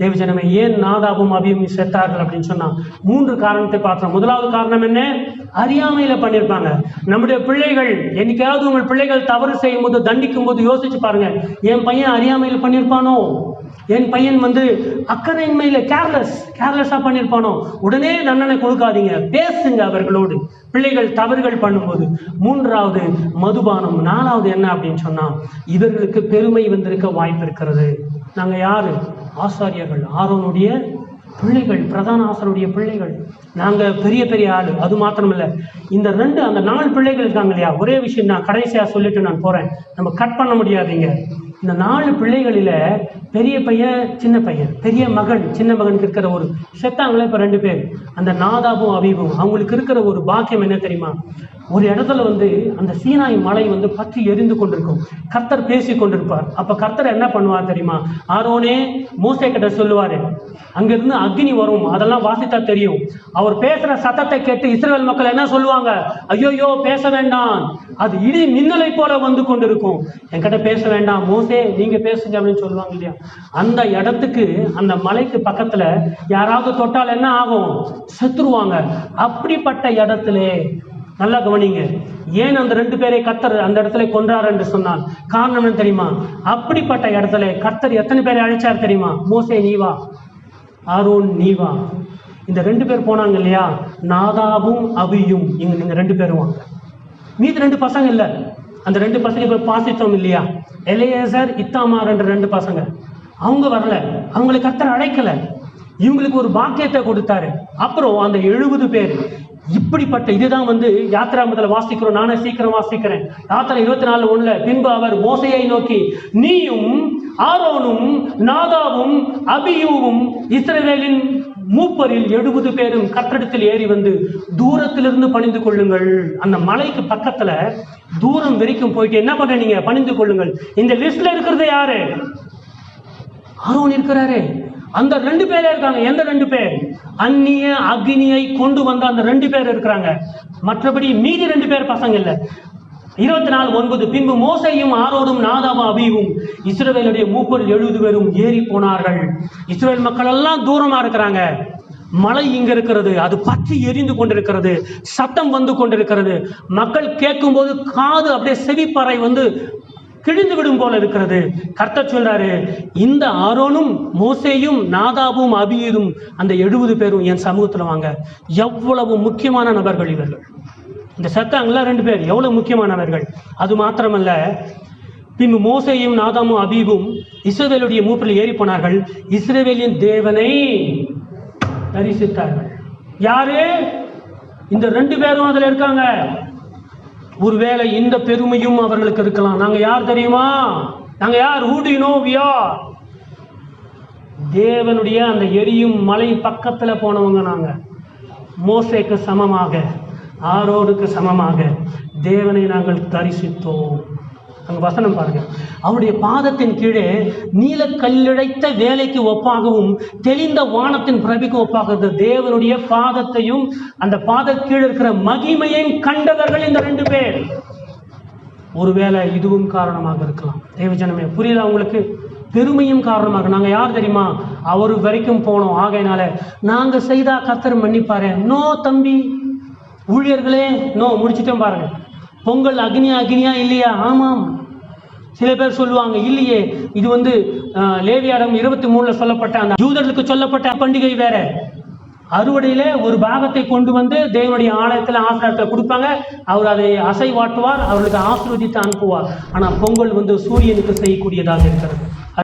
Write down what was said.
தேவஜனமே, ஏன் நாதாபும் அபியும் செத்தார்கள் அப்படின்னு சொன்னா 3 காரணத்தை பார்த்தோம். முதலாவது காரணம் என்ன? அறியாமையில பண்ணியிருப்பாங்க. நம்முடைய பிள்ளைகள் என்னைக்காவது உங்கள் பிள்ளைகள் தவறு செய்யும் போது, தண்டிக்கும் போது யோசிச்சு பாருங்க, என் பையன் அறியாமையில் பண்ணியிருப்பானோ, என் பையன் அக்கறையின்மையில கேர்லெஸ்ஸா பண்ணியிருப்பானோ. உடனே தண்டனை கொடுக்காதீங்க, பேசுங்க அவர்களோடு, பிள்ளைகள் தவறுகள் பண்ணும்போது. 3வது மதுபானம். 4வது என்ன அப்படின்னு சொன்னா, இவர்களுக்கு பெருமை வந்திருக்க வாய்ப்பு இருக்கிறது. நாங்க யாரு? ஆசாரியர்கள், ஆரோனுடைய பிள்ளைகள், பிரதான ஆசாரியருடைய பிள்ளைகள். நாங்க பெரிய பெரிய ஆளு. அது மாத்திரமில்ல, இந்த அந்த 4 பிள்ளைகள் இருக்காங்க இல்லையா, ஒரே விஷயம் நான் கடைசியா சொல்லிட்டு நான் போறேன், நம்ம கட் பண்ண முடியாதீங்க. இந்த 4 பிள்ளைகளில பெரிய பையன் சின்ன பையன், பெரிய மகன் சின்ன மகனுக்கு இருக்கிற ஒரு செத்தாங்களே இப்ப 2 பேர், அந்த நாதாபும் அபீபும். அவங்களுக்கு இருக்கிற ஒரு பாக்கியம் என்ன தெரியுமா? ஒரு இடத்துல அந்த சீனாய் மலை பற்றி எரிந்து கொண்டிருக்கும். கர்த்தர் பேசி கொண்டிருப்பார். அப்ப கர்த்தர் என்ன பண்ணுவார் தெரியுமா? ஆரோனே மோசே கிட்ட சொல்லுவாரு, அங்கிருந்து அக்னி வரும், அதெல்லாம் வாசித்தா தெரியும். அவர் பேசுற சத்தத்தை கேட்டு இஸ்ரவேல் மக்கள் என்ன சொல்லுவாங்க? ஐயோயோ பேச வேண்டாம், அது இடி மின்னலை போல வந்து கொண்டிருக்கும், என்கிட்ட பேச வேண்டாம், மோசே நீங்க பேசுங்க அப்படின்னு சொல்லுவாங்க இல்லையா. அந்த இடத்துக்கு, அந்த மலைக்கு பக்கத்துல யாராவது தொட்டால் என்ன ஆகும்? செத்துருவாங்க. அப்படிப்பட்ட இடத்துல நல்லா கவனிங்க, ஏன் அந்த 2 பேரை கர்த்தர் அந்த இடத்துல கொன்றார் என்று சொன்னால் காரணம் என்ன தெரியுமா? அப்படிப்பட்ட இடத்துல கர்த்தர் எத்தனை பேரை அழைச்சார் தெரியுமா? மோசே நீ வா, ஆரோன் நீ வா. இந்த 2 பேர் போனாங்க இல்லையா, நாதாபும் அபியும். நீங்க 2 பேரும் வாங்க. மீது 2 பசங்க இல்ல, அந்த 2 பசங்க இப்ப பாசித்தோம் இல்லையா, எலியேசர் இத்தாமார் என்ற 2 பசங்க. அவங்க வரல, அவங்களை கர்த்தர் அழைக்கல, இவங்களுக்கு ஒரு பாக்கியத்தை கொடுத்தாரு. அப்புறம் அந்த 70 பேர். இப்படிப்பட்ட இதுதான் யாத்திராமத்துல வாசிக்கிறோம். நானே சீக்கிரம் வாசிக்கிறேன். யாத்திரை 24:1 பின்பு அவர் மோசையை நோக்கி, நீயும் ஆரோனும் நாதாவும் அபியூவும் இஸ்ரவேலின் மூப்பரில் 70 பேரும் கர்த்தரிடத்தில் ஏறி தூரத்திலிருந்து பணிந்து கொள்ளுங்கள். அந்த மலைக்கு பக்கத்துல தூரம் வரைக்கும் போயிட்டு என்ன பண்றீங்க? பணிந்து கொள்ளுங்கள். இந்த லிஸ்ட்ல இருக்கிறது யாரு? ஆரோன் இருக்கிறாரு. அந்த 2 பேரே இருக்காங்க. எந்த 2 பேர்? அந்நிய அக்னியை கொண்டு வந்த அந்த 2 பேர் இருக்கிறாங்க. மற்றபடி மீதி 2 பேர் பசங்க இல்ல. 24:9 பின்பு மோசையும் ஆரோனும் நாதாபும் அபியும் இஸ்ரவேலுடைய மூப்பரில் 70 பேரும் ஏறி போனார்கள். இஸ்ரவேல் மக்கள் எல்லாம் தூரமா இருக்கிறாங்க. மலை இங்க இருக்கிறது, அது பற்றி எரிந்து கொண்டிருக்கிறது, சத்தம் வந்து கொண்டிருக்கிறது. மக்கள் கேட்கும் போது காது அப்படியே செவிப்பறை கிழிந்து விடும் போல இருக்கிறது. கர்த்தர் சொல்றாரு, இந்த ஆரோனும் மோசேயும் நாதாபும் அபியும் அந்த 70 பேரும் என் சமூகத்துல வாங்க. எவ்வளவு முக்கியமான நபர்கள் இவர்கள். இந்த சத்தாங்களா 2 பேர் எவ்வளவு முக்கியமானவர்கள். அது மாத்திரமல்ல, பின்பு மோசேயும் நாதாமும் அபியும் இஸ்ரவேலுடைய மூப்பரில் ஏறி போனார்கள். இஸ்ரவேலின் தேவனை தரிசித்தார்கள். யாரு? இந்த 2 பேரும் அதுல இருக்காங்க. ஒருவேளை இந்த பெருமையும் அவர்களுக்கு இருக்கலாம். நாங்க யார் தெரியுமா? நாங்க யார்? Who do you know we are? தேவனுடைய அந்த எரியும் மலை பக்கத்துல போனவங்க நாங்க. மோசேக்கு சமமாக, ஆரோனுக்கு சமமாக தேவனை நாங்கள் தரிசித்தோம். அங்க வசனம் பாருங்க, அவருடைய பாதத்தின் கீழே நீல கல்லிழைத்த வேலைக்கு ஒப்பாகவும் தெளிந்த வானத்தின் பிரபிக்கு ஒப்பாகிறது. தேவனுடைய பாதத்தையும் அந்த பாத கீழே இருக்கிற மகிமையையும் கண்டவர்கள் இந்த 2 பேர். ஒருவேளை இதுவும் காரணமாக இருக்கலாம். தேவஜனமே, புரியுதா உங்களுக்கு? பெருமையும் காரணமாக. நாங்க யார் தெரியுமா? அவரு வரைக்கும் போனோம். ஆகையினால நாங்க செய்தா கர்த்தர் மன்னிப்பாரு. நோ தம்பி, ஊழியர்களே நோ. முடிச்சுட்டோம் பாருங்க. பொங்கல் அக்னியா இல்லையா? ஆமாம். சில பேர் சொல்லுவாங்க, இல்லையே, இது லேவியாரம் 23 சொல்லப்பட்ட அந்த யூதர்களுக்கு சொல்லப்பட்ட பண்டிகை வேற. அறுவடையில ஒரு பாகத்தை கொண்டு தேவனுடைய ஆலயத்துல ஆசிரியத்தை கொடுப்பாங்க. அவர் அதை அசைவாட்டுவார், அவர்களுக்கு ஆசீர்வதித்து அனுப்புவார். ஆனா பொங்கல் சூரியனுக்கு செய்யக்கூடியதாக இருக்கிறது.